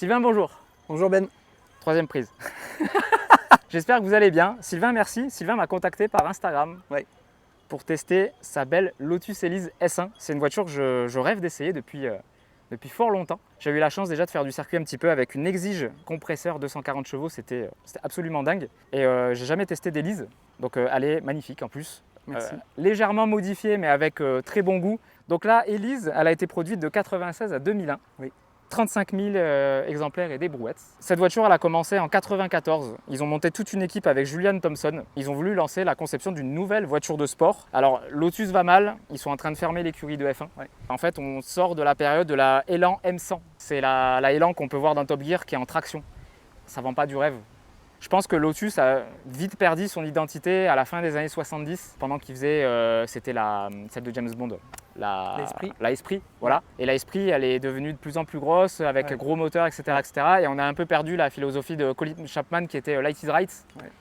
Sylvain, bonjour. Bonjour Ben. Troisième prise. J'espère que vous allez bien. Sylvain, merci. Sylvain m'a contacté par Instagram pour tester sa belle Lotus Elise S1. C'est une voiture que je rêve d'essayer depuis fort longtemps. J'ai eu la chance déjà de faire du circuit un petit peu avec une Exige compresseur 240 chevaux. C'était absolument dingue. Et j'ai jamais testé d'Elise. Donc elle est magnifique en plus. Merci. Légèrement modifiée mais avec très bon goût. Donc là, Elise, elle a été produite de 96 à 2001. Oui. 35 000 exemplaires et des brouettes. Cette voiture, elle a commencé en 94. Ils ont monté toute une équipe avec Julian Thompson. Ils ont voulu lancer la conception d'une nouvelle voiture de sport. Alors, Lotus va mal. Ils sont en train de fermer l'écurie de F1. Ouais. En fait, on sort de la période de la Elan M100. C'est la Elan qu'on peut voir dans Top Gear qui est en traction. Ça vend pas du rêve. Je pense que Lotus a vite perdu son identité à la fin des années 70, pendant qu'il faisait, c'était celle de James Bond, la Esprit, voilà. Et la Esprit, elle est devenue de plus en plus grosse, avec gros moteur, etc., etc. Et on a un peu perdu la philosophie de Colin Chapman, qui était Light is Right. Ouais.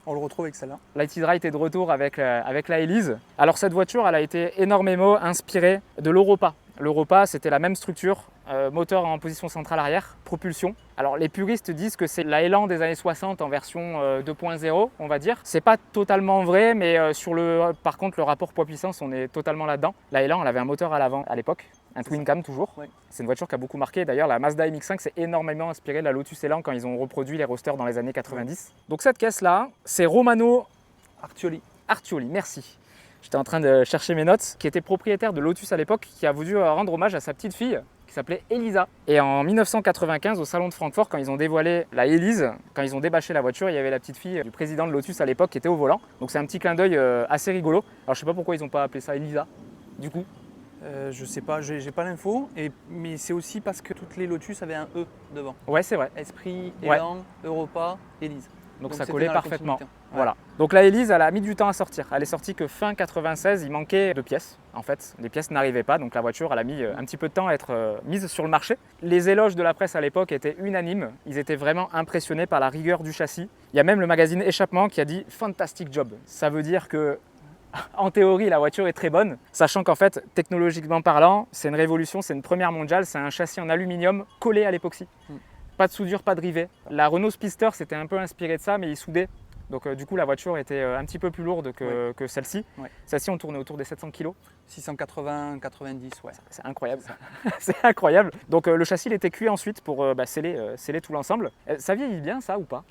On le retrouve avec celle-là. Light is Right est de retour avec la Elise. Alors cette voiture, elle a été énormément inspirée de l'Europa. L'Europa, c'était la même structure, moteur en position centrale arrière, propulsion. Alors les puristes disent que c'est la Elan des années 60 en version 2.0, on va dire. C'est pas totalement vrai, mais par contre, le rapport poids-puissance, on est totalement là-dedans. La Elan, elle avait un moteur à l'avant à l'époque, un twin cam toujours. Ouais. C'est une voiture qui a beaucoup marqué. D'ailleurs, la Mazda MX-5 s'est énormément inspirée de la Lotus Elan quand ils ont reproduit les rosters dans les années 90. Ouais. Donc cette caisse-là, c'est Romano Artioli. Artioli, merci. J'étais en train de chercher mes notes, qui était propriétaire de Lotus à l'époque, qui a voulu rendre hommage à sa petite fille, qui s'appelait Elisa. Et en 1995, au salon de Francfort, quand ils ont dévoilé la Elise, quand ils ont débâché la voiture, il y avait la petite fille du président de Lotus à l'époque qui était au volant. Donc c'est un petit clin d'œil assez rigolo. Alors je sais pas pourquoi ils n'ont pas appelé ça Elisa, du coup. Je sais pas, j'ai pas l'info, mais c'est aussi parce que toutes les Lotus avaient un E devant. Ouais, c'est vrai. Esprit, Elan, Europa, Elise. Donc ça collait parfaitement. Voilà. Donc la Elise, elle a mis du temps à sortir. Elle est sortie que fin 96, il manquait de pièces. En fait, les pièces n'arrivaient pas, donc la voiture, elle a mis un petit peu de temps à être mise sur le marché. Les éloges de la presse à l'époque étaient unanimes. Ils étaient vraiment impressionnés par la rigueur du châssis. Il y a même le magazine Échappement qui a dit « Fantastic job ». Ça veut dire que, en théorie, la voiture est très bonne, sachant qu'en fait, technologiquement parlant, c'est une révolution, c'est une première mondiale, c'est un châssis en aluminium collé à l'époxy. Pas de soudure, pas de rivet. La Renault Spister s'était un peu inspirée de ça, mais ils soudaient. Donc du coup, la voiture était un petit peu plus lourde que celle-ci. Ouais. Celle-ci, on tournait autour des 700 kg. 680, 90, ouais. C'est incroyable. C'est incroyable. Donc le châssis, il était cuit ensuite pour sceller tout l'ensemble. Ça vieillit bien, ça, ou pas?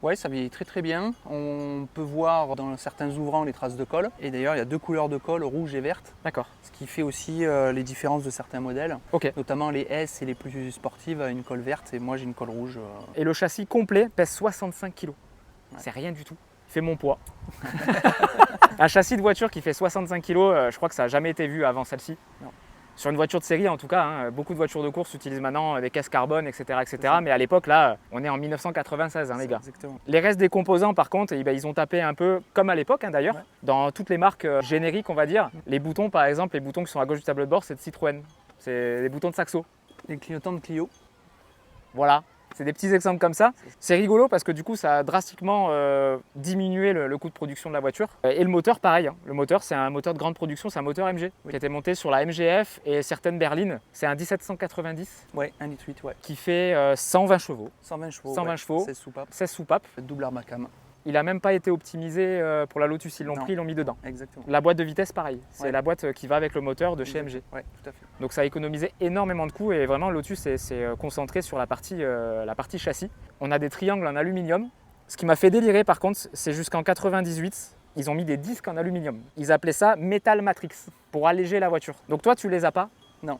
Ouais, ça vieillit très très bien. On peut voir dans certains ouvrants les traces de colle. Et d'ailleurs, il y a deux couleurs de colle, rouge et verte. D'accord. Ce qui fait aussi les différences de certains modèles. Okay. Notamment les S et les plus sportives à une colle verte. Et moi, j'ai une colle rouge. Et le châssis complet pèse 65 kg. Ouais. C'est rien du tout. Il fait mon poids. Un châssis de voiture qui fait 65 kg, je crois que ça n'a jamais été vu avant celle-ci. Sur une voiture de série en tout cas, hein, beaucoup de voitures de course utilisent maintenant des caisses carbone, etc. Mais à l'époque, là, on est en 1996, hein, les gars. Exactement. Les restes des composants, par contre, ils ont tapé un peu, comme à l'époque hein, d'ailleurs, dans toutes les marques génériques, on va dire. Les boutons, par exemple, les boutons qui sont à gauche du tableau de bord, c'est de Citroën. C'est des boutons de Saxo. Les clignotants de Clio. Voilà. C'est des petits exemples comme ça. C'est rigolo parce que du coup, ça a drastiquement diminué le coût de production de la voiture. Et le moteur, pareil. Hein. Le moteur, c'est un moteur de grande production, c'est un moteur MG qui a été monté sur la MGF et certaines berlines. C'est un 1790. Ouais, 1,8 litre, ouais. Qui fait 120 chevaux. 120 chevaux. 120 chevaux. 16 soupapes. 16 soupapes. Double Armacam. Il n'a même pas été optimisé pour la Lotus, ils l'ont pris, ils l'ont mis dedans. Exactement. La boîte de vitesse, pareil. C'est la boîte qui va avec le moteur de chez MG. Oui, tout à fait. Donc ça a économisé énormément de coûts et vraiment Lotus s'est concentré sur la partie châssis. On a des triangles en aluminium. Ce qui m'a fait délirer par contre, c'est jusqu'en 98, ils ont mis des disques en aluminium. Ils appelaient ça Metal Matrix pour alléger la voiture. Donc toi, tu les as pas? Non.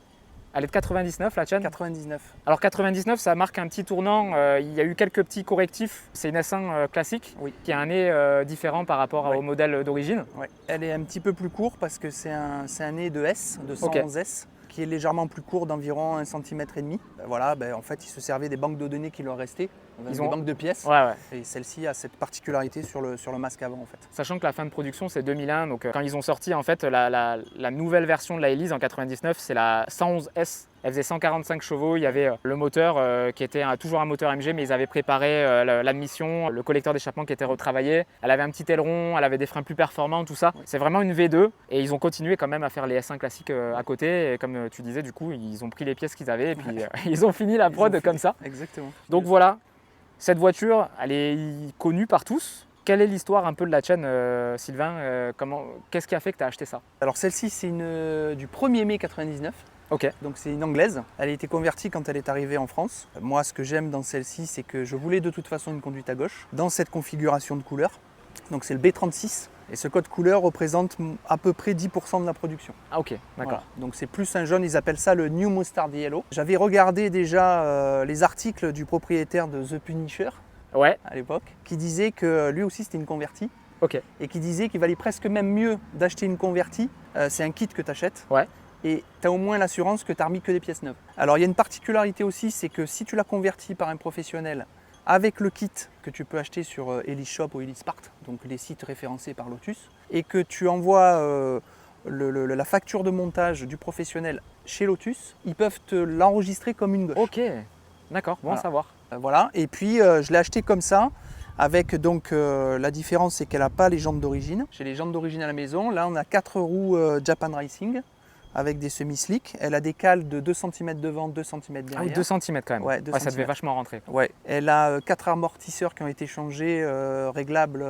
Elle est de 99, la tienne? 99. Alors 99, ça marque un petit tournant. Il y a eu quelques petits correctifs. C'est une S1 classique qui a un nez différent par rapport au modèle d'origine. Ouais. Elle est un petit peu plus courte parce que c'est un nez de S, de 111 S, qui est légèrement plus court d'environ 1,5 cm. Voilà, en fait, ils se servaient des banques de données qui leur restaient, des banques de pièces. Et celle-ci a cette particularité sur le masque avant, en fait. Sachant que la fin de production, c'est 2001. Donc quand ils ont sorti en fait la nouvelle version de la Elise en 99, c'est la 111S Elle faisait 145 chevaux, il y avait le moteur qui était toujours un moteur MG, mais ils avaient préparé l'admission, le collecteur d'échappement qui était retravaillé. Elle avait un petit aileron, elle avait des freins plus performants, tout ça. C'est vraiment une V2 et ils ont continué quand même à faire les S1 classiques à côté. Et comme tu disais, du coup, ils ont pris les pièces qu'ils avaient et puis ils ont fini la prod comme ça. Exactement. Donc voilà, cette voiture, elle est connue par tous. Quelle est l'histoire un peu de la chaîne, Sylvain? Qu'est-ce qui a fait que tu as acheté ça? Alors celle-ci, c'est du 1er mai 99. Ok. Donc c'est une anglaise. Elle a été convertie quand elle est arrivée en France. Moi, ce que j'aime dans celle-ci, c'est que je voulais de toute façon une conduite à gauche dans cette configuration de couleur. Donc c'est le B36 et ce code couleur représente à peu près 10% de la production. Ah ok, d'accord. Voilà. Donc c'est plus un jaune, ils appellent ça le New Mustard Yellow. J'avais regardé déjà les articles du propriétaire de The Punisher à l'époque, qui disait que lui aussi c'était une convertie. Ok. Et qui disait qu'il valait presque même mieux d'acheter une convertie. C'est un kit que tu achètes. Ouais. Et tu as au moins l'assurance que tu n'as remis que des pièces neuves. Alors il y a une particularité aussi, c'est que si tu l'as converti par un professionnel avec le kit que tu peux acheter sur Elise Shop ou Elise Part, donc les sites référencés par Lotus, et que tu envoies la facture de montage du professionnel chez Lotus, ils peuvent te l'enregistrer comme une gauche. Ok, d'accord, bon à savoir. Voilà, et puis je l'ai acheté comme ça. Avec donc la différence, c'est qu'elle n'a pas les jantes d'origine. J'ai les jantes d'origine à la maison. Là, on a 4 roues Japan Racing avec des semi-slick. Elle a des cales de 2 cm devant, 2 cm derrière. Ah oui, 2 cm quand même. Ouais, 2 ça devait vachement rentrer. Ouais. Elle a 4 amortisseurs qui ont été changés, réglables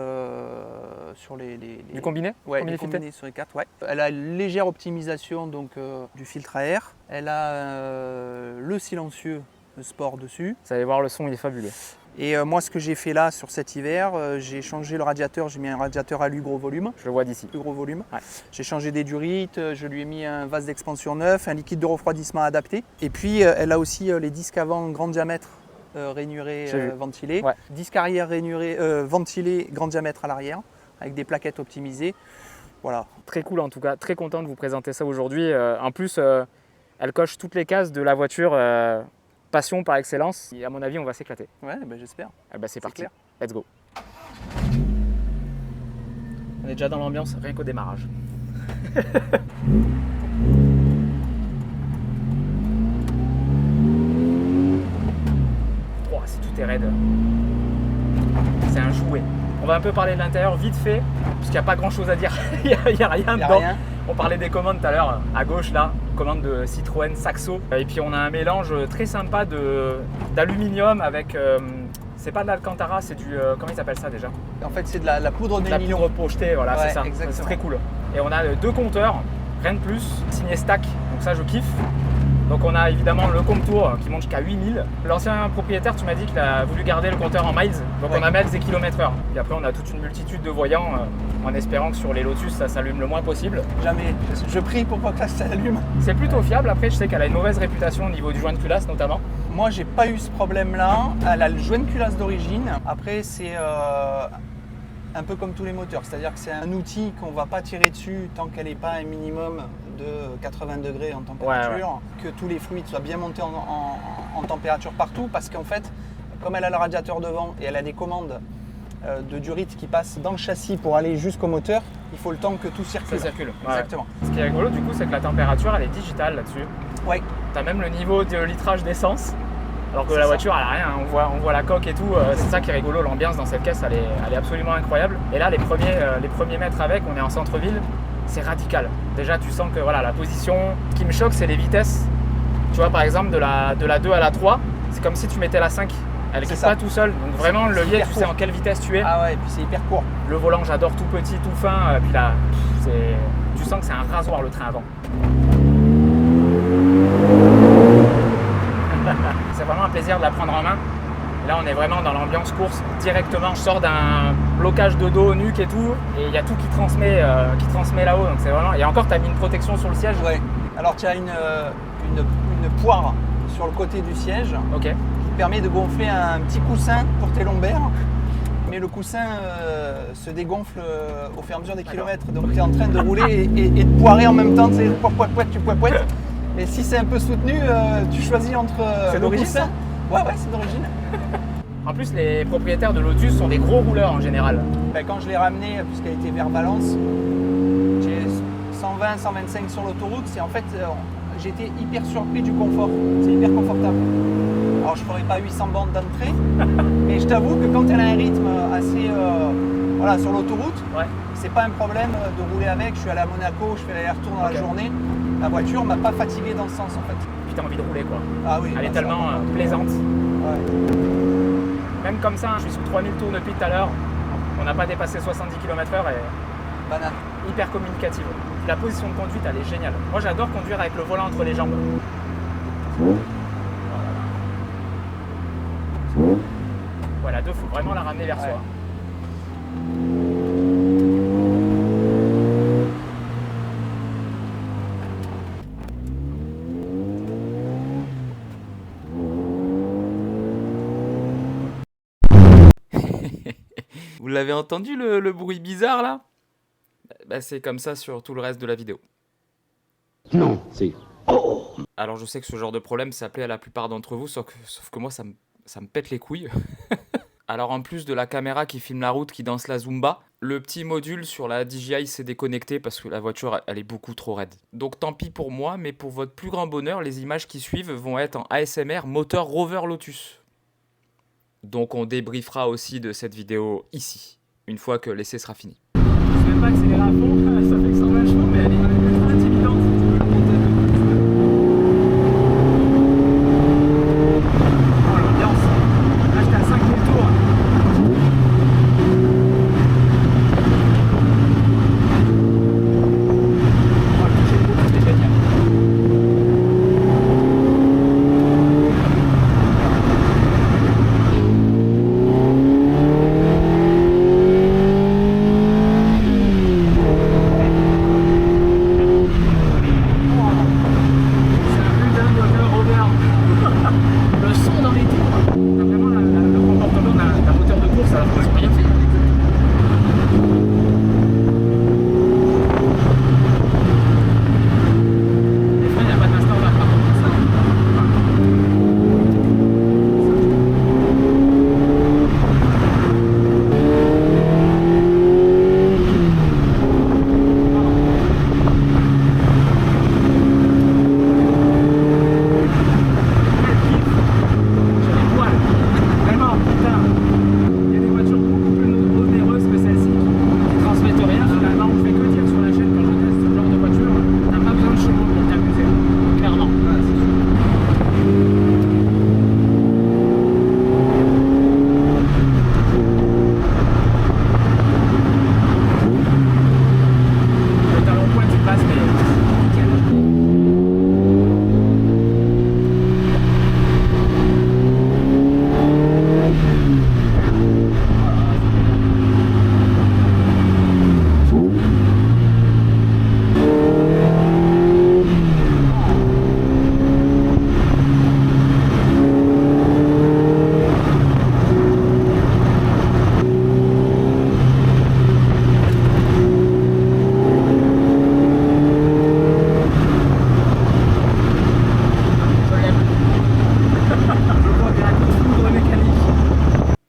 sur les… Du combiné? Ouais, du combiné sur les 4. Ouais. Elle a une légère optimisation donc, du filtre à air. Elle a le silencieux sport dessus. Vous allez voir, le son il est fabuleux. Et moi, ce que j'ai fait là sur cet hiver, j'ai changé le radiateur. J'ai mis un radiateur alu gros volume. Je le vois d'ici. Plus gros volume. Ouais. J'ai changé des durites, je lui ai mis un vase d'expansion neuf, un liquide de refroidissement adapté. Et puis, elle a aussi les disques avant grand diamètre rainurés, ventilés. Ouais. Disques arrière rainurés, ventilés, grand diamètre à l'arrière, avec des plaquettes optimisées. Voilà. Très cool en tout cas. Très content de vous présenter ça aujourd'hui. En plus, elle coche toutes les cases de la voiture. Passion par excellence, et à mon avis on va s'éclater. Ouais, ben j'espère. C'est parti, clair. Let's go. On est déjà dans l'ambiance rien qu'au démarrage. Oh, c'est tout est raide. C'est un jouet. On va un peu parler de l'intérieur vite fait, parce qu'il n'y a pas grand chose à dire. Il n'y a rien dedans. Rien. On parlait des commandes tout à l'heure, à gauche là, commande de Citroën Saxo. Et puis on a un mélange très sympa d'aluminium avec, c'est pas de l'Alcantara, c'est du, comment ils appellent ça déjà? En fait c'est de la poudre de la poudre projetée, voilà, ouais, c'est ça, c'est très cool. Et on a 2 compteurs, rien de plus, signé Stack, donc ça je kiffe. Donc on a évidemment le compte tour qui monte jusqu'à 8000. L'ancien propriétaire, tu m'as dit qu'il a voulu garder le compteur en miles, donc on a miles et km/h. Puis après on a toute une multitude de voyants en espérant que sur les Lotus ça s'allume le moins possible. Jamais, je prie pour pas que ça s'allume. C'est plutôt fiable, après je sais qu'elle a une mauvaise réputation au niveau du joint de culasse notamment. Moi j'ai pas eu ce problème là, elle a le joint de culasse d'origine. Après c'est un peu comme tous les moteurs, c'est-à-dire que c'est un outil qu'on va pas tirer dessus tant qu'elle n'est pas un minimum de 80 degrés en température, que tous les fluides soient bien montés en température partout, parce qu'en fait, comme elle a le radiateur devant et elle a des commandes de durite qui passent dans le châssis pour aller jusqu'au moteur, il faut le temps que tout circule. Ça circule. Exactement. Ouais. Ce qui est rigolo du coup, c'est que la température elle est digitale là-dessus. Ouais. Tu as même le niveau de litrage d'essence. Alors que la voiture, elle n'a rien, on voit la coque et tout, c'est ça qui est rigolo, l'ambiance dans cette caisse, elle est absolument incroyable. Et là, les premiers mètres avec, on est en centre-ville, c'est radical. Déjà, tu sens que voilà, la position, ce qui me choque, c'est les vitesses. Tu vois, par exemple, de la 2 à la 3, c'est comme si tu mettais la 5. Elle ne quitte pas tout seul, donc vraiment, le levier, tu sais en quelle vitesse tu es. Ah ouais, et puis c'est hyper court. Le volant, j'adore tout petit, tout fin, puis là, tu sens que c'est un rasoir le train avant. C'est vraiment un plaisir de la prendre en main. Là, on est vraiment dans l'ambiance course directement. Je sors d'un blocage de dos, nuque et tout, et il y a tout qui transmet là-haut. Donc c'est vraiment. Et encore, tu as mis une protection sur le siège. Ouais. Alors tu as une poire sur le côté du siège, qui permet de gonfler un petit coussin pour tes lombaires. Mais le coussin se dégonfle au fur et à mesure des kilomètres. Donc tu es en train de rouler et de poirer en même temps. Tu sais, tu poipoites. Et si c'est un peu soutenu, tu choisis entre le coussin. Ouais, c'est d'origine. En plus, les propriétaires de Lotus sont des gros rouleurs en général. Ben, quand je l'ai ramené, puisqu'elle était vers Valence, j'ai 120, 125 sur l'autoroute. C'est en fait, j'étais hyper surpris du confort. C'est hyper confortable. Alors je ferai pas 800 bandes d'entrée, mais je t'avoue que quand elle a un rythme assez voilà, sur l'autoroute, c'est pas un problème de rouler avec. Je suis allé à Monaco, je fais l'aller-retour dans la journée. La voiture m'a pas fatigué dans ce sens en fait. Puis t'as envie de rouler quoi. Ah oui. Elle est tellement plaisante. Ouais. Même comme ça, je suis sur 3000 tours depuis tout à l'heure. On n'a pas dépassé 70 km/h et banane. Hyper communicative. La position de conduite, elle est géniale. Moi, j'adore conduire avec le volant entre les jambes. Voilà, deux, faut vraiment la ramener vers soi. Vous l'avez entendu le bruit bizarre là? Bah, c'est comme ça sur tout le reste de la vidéo. Non, c'est... Oh! Alors je sais que ce genre de problème s'appelait à la plupart d'entre vous, sauf que moi ça me pète les couilles. Alors en plus de la caméra qui filme la route qui danse la Zumba, le petit module sur la DJI s'est déconnecté parce que la voiture elle est beaucoup trop raide. Donc tant pis pour moi, mais pour votre plus grand bonheur, les images qui suivent vont être en ASMR moteur Rover Lotus. Donc on débriefera aussi de cette vidéo ici, une fois que l'essai sera fini. Je ne vais pas accélérer à fond, ça fait que 120 chevaux, mais elle est ultra intimidante. Oh l'ambiance, là j'étais à 5000 tours. Oh le toucher de route, c'était génial.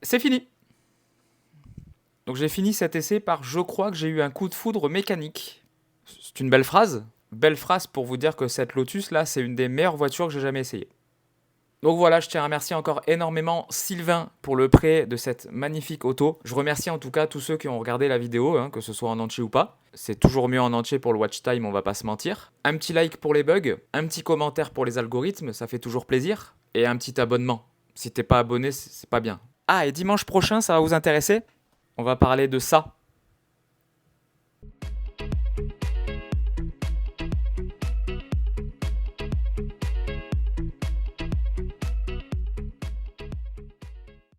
C'est fini. Donc j'ai fini cet essai par « je crois que j'ai eu un coup de foudre mécanique ». C'est une belle phrase. Belle phrase pour vous dire que cette Lotus là, c'est une des meilleures voitures que j'ai jamais essayées. Donc voilà, je tiens à remercier encore énormément Sylvain pour le prêt de cette magnifique auto. Je remercie en tout cas tous ceux qui ont regardé la vidéo, hein, que ce soit en entier ou pas. C'est toujours mieux en entier pour le watch time, on va pas se mentir. Un petit like pour les bugs, un petit commentaire pour les algorithmes, ça fait toujours plaisir. Et un petit abonnement. Si t'es pas abonné, c'est pas bien. Ah, et dimanche prochain, ça va vous intéresser? On va parler de ça.